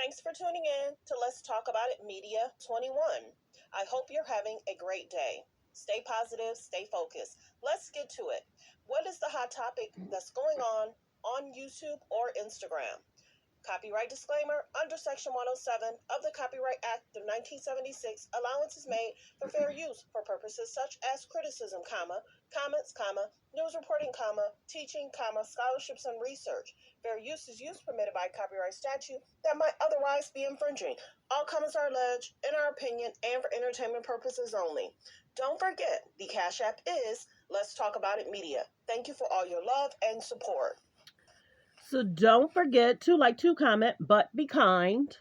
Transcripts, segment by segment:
Thanks for tuning in to Let's Talk About It Media 21. I hope you're having a great day. Stay positive, stay focused. Let's get to it. What is the hot topic that's going on YouTube or Instagram? Copyright disclaimer. Under Section 107 of the Copyright Act of 1976, allowance is made for fair use for purposes such as criticism, comments, news reporting, teaching, scholarships and research. Fair use is use permitted by copyright statute that might otherwise be infringing. All comments are alleged, in our opinion, and for entertainment purposes only. Don't forget, the Cash App is Let's Talk About It Media. Thank you for all your love and support. So don't forget to comment, but be kind.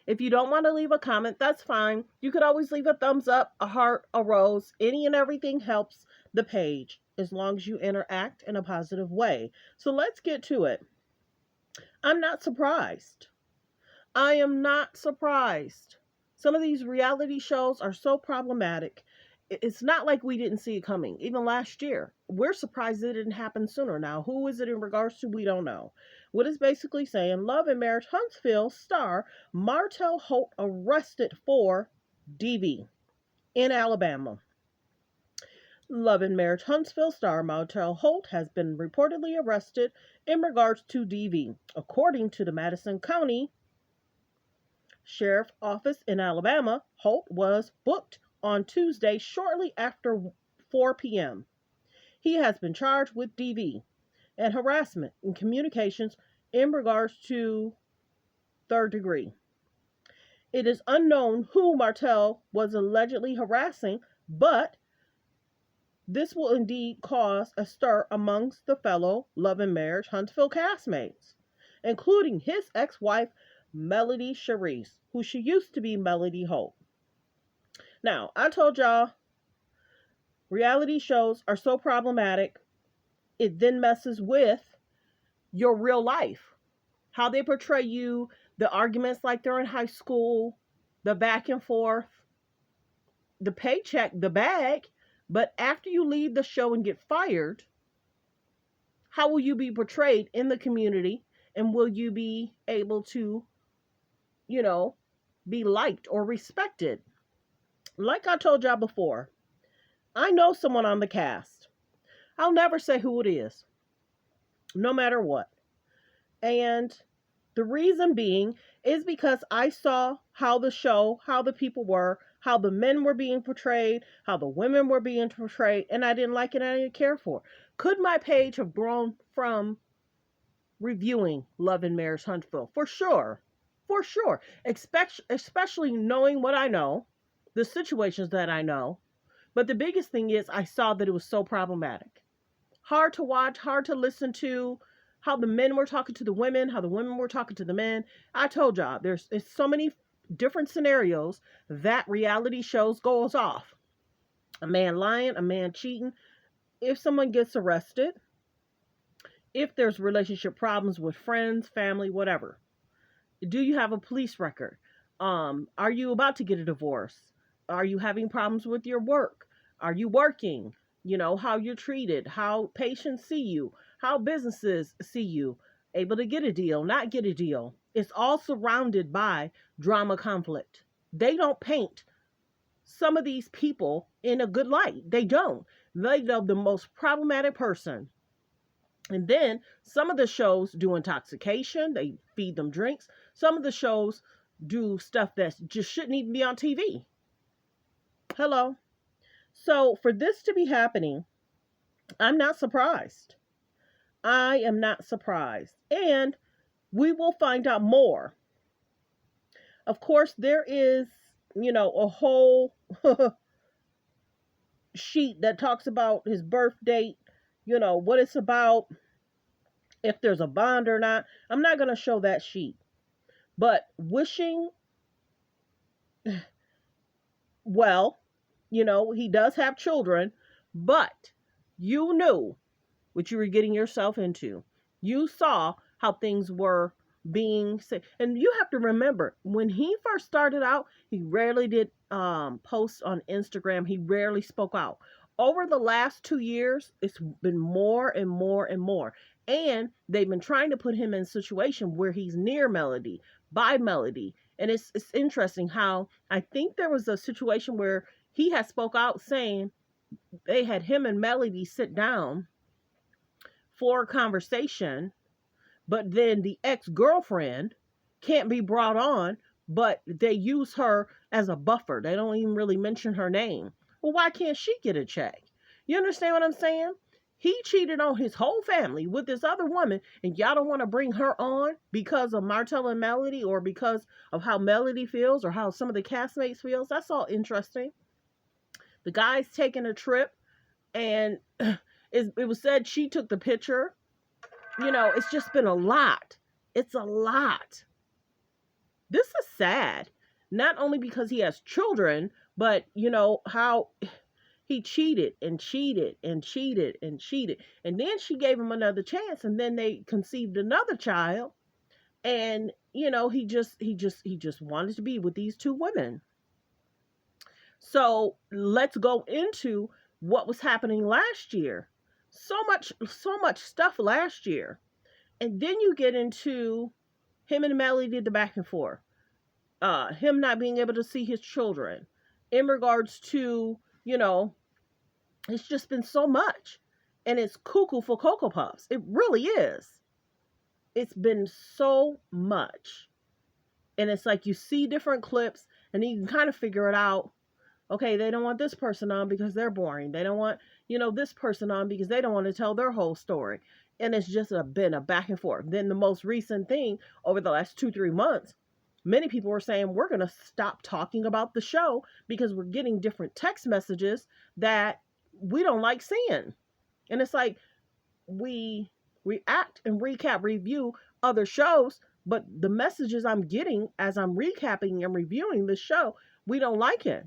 If you don't want to leave a comment, that's fine. You could always leave a thumbs up, a heart, a rose. Any and everything helps the page as long as you interact in a positive way. So let's get to it. I'm not surprised. I am not surprised. Some of these reality shows are so problematic. It's not like we didn't see it coming. Even last year, we're surprised it didn't happen sooner. Now, who is it in regards to? We don't know. What it's basically saying, Love and Marriage Huntsville star Martell Holt arrested for DV in Alabama. Love and Marriage Huntsville star Martell Holt has been reportedly arrested in regards to DV. According to the Madison County Sheriff's Office in Alabama, Holt was booked on Tuesday shortly after 4 p.m. He has been charged with DV and harassment in communications in regards to third degree. It is unknown who Martell was allegedly harassing, but this will indeed cause a stir amongst the fellow Love and Marriage Huntsville castmates, including his ex-wife, Melody Charisse, who she used to be Melody Holt. Now, I told y'all, reality shows are so problematic, it then messes with your real life. How they portray you, the arguments like they're in high school, the back and forth, the paycheck, the bag. But after you leave the show and get fired, how will you be portrayed in the community? And will you be able to, be liked or respected? Like I told y'all before, I know someone on the cast. I'll never say who it is, no matter what. And the reason being is because I saw how the people were, how the men were being portrayed, how the women were being portrayed, and I didn't like it and I didn't care for it. Could my page have grown from reviewing Love and Marriage Huntsville? For sure. For sure. Especially knowing what I know, the situations that I know. But the biggest thing is I saw that it was so problematic. Hard to watch, hard to listen to, how the men were talking to the women, how the women were talking to the men. I told y'all, there's so many different scenarios that reality shows goes off. A man lying, a man cheating. If someone gets arrested, if there's relationship problems with friends, family, whatever. Do you have a police record? Are you about to get a divorce? Are you having problems with your work? Are you working? How you're treated, how patients see you, how businesses see you, able to get a deal, not get a deal. It's all surrounded by drama, conflict. They don't paint some of these people in a good light. They don't. They know the most problematic person. And then some of the shows do intoxication. They feed them drinks. Some of the shows do stuff that just shouldn't even be on TV. Hello. So for this to be happening, I'm not surprised. I am not surprised. And we will find out more. Of course, there is, a whole sheet that talks about his birth date, what it's about, if there's a bond or not. I'm not going to show that sheet. But wishing, well, he does have children, but you knew what you were getting yourself into. You saw how things were being said. And you have to remember, when he first started out, he rarely did posts on Instagram. He rarely spoke out. Over the last 2 years, it's been more and more and more. And they've been trying to put him in a situation where he's near Melody, by Melody. And it's interesting how I think there was a situation where he had spoke out saying they had him and Melody sit down for a conversation, but then the ex-girlfriend can't be brought on, but they use her as a buffer. They don't even really mention her name. Well, why can't she get a check? You understand what I'm saying? He cheated on his whole family with this other woman, and y'all don't want to bring her on because of Martell and Melody, or because of how Melody feels, or how some of the castmates feels. That's all interesting. The guy's taking a trip, and it was said she took the picture. It's just been a lot. It's a lot. This is sad. Not only because he has children, but how he cheated and cheated and cheated and cheated. And then she gave him another chance, and then they conceived another child. And he just wanted to be with these two women. So let's go into what was happening last year. So much stuff last year. And then you get into him and Melly did the back and forth. Him not being able to see his children. In regards to, it's just been so much. And it's cuckoo for Cocoa Puffs. It really is. It's been so much. And it's like you see different clips and you can kind of figure it out. Okay, they don't want this person on because they're boring. They don't want, this person on because they don't want to tell their whole story. And it's just been a back and forth. Then the most recent thing over the last 2-3 months, many people were saying we're going to stop talking about the show because we're getting different text messages that we don't like seeing. And it's like we react and recap, review other shows, but the messages I'm getting as I'm recapping and reviewing the show, we don't like it.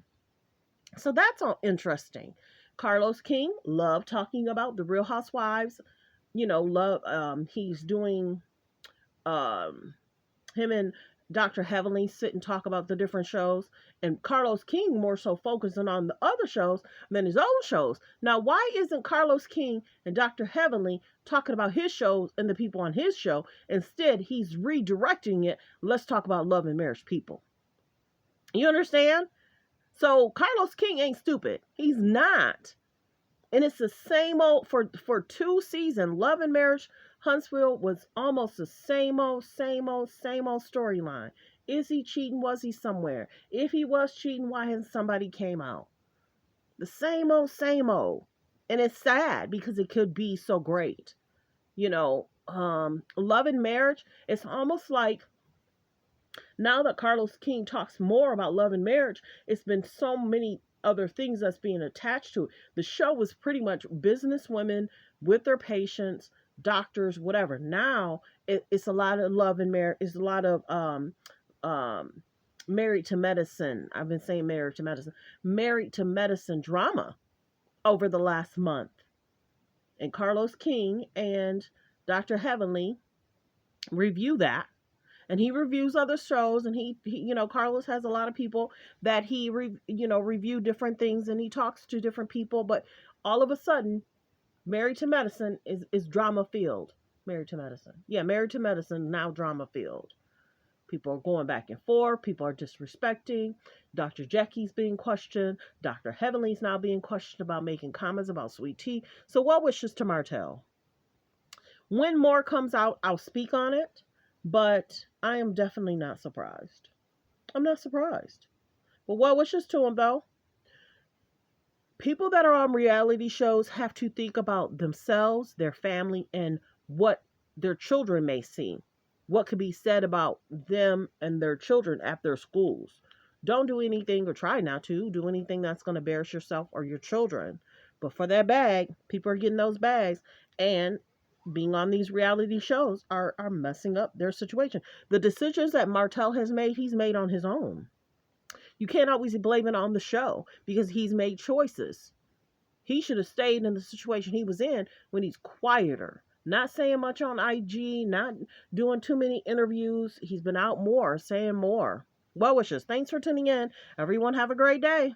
So that's all interesting. Carlos King loved talking about the Real Housewives. He's doing him and Dr. Heavenly sit and talk about the different shows, and Carlos King more so focusing on the other shows than his own shows. Now, why isn't Carlos King and Dr. Heavenly talking about his shows and the people on his show? Instead, he's redirecting it. Let's talk about Love and Marriage people. You understand? So Carlos King ain't stupid. He's not. And it's the same old for 2 seasons. Love and Marriage Huntsville was almost the same old storyline. Is he cheating? Was he somewhere? If he was cheating, why hasn't somebody came out? The same old. And it's sad because it could be so great. Love and Marriage, it's almost like now that Carlos King talks more about love and marriage, it's been so many other things that's being attached to it. The show was pretty much business women with their patients, doctors, whatever. Now it's a lot of love and marriage. It's a lot of married to medicine. I've been saying married to medicine drama over the last month. And Carlos King and Dr. Heavenly review that. And he reviews other shows, and he Carlos has a lot of people that he review different things, and he talks to different people. But all of a sudden, Married to Medicine is drama filled. Married to Medicine now drama filled. People are going back and forth. People are disrespecting. Dr. Jackie's being questioned. Dr. Heavenly's now being questioned about making comments about Sweet Tea. So well wishes to Martell. When more comes out, I'll speak on it. But I am definitely not surprised. I'm not surprised. But well wishes to him, though. People that are on reality shows have to think about themselves, their family, and what their children may see. What could be said about them and their children at their schools. Don't do anything, or try not to do anything that's going to embarrass yourself or your children. But for that bag, people are getting those bags. And being on these reality shows are messing up their situation. The decisions that Martell has made, he's made on his own. You can't always blame it on the show because he's made choices. He should have stayed in the situation he was in when he's quieter. Not saying much on IG, not doing too many interviews. He's been out more, saying more. Well wishes. Thanks for tuning in. Everyone have a great day.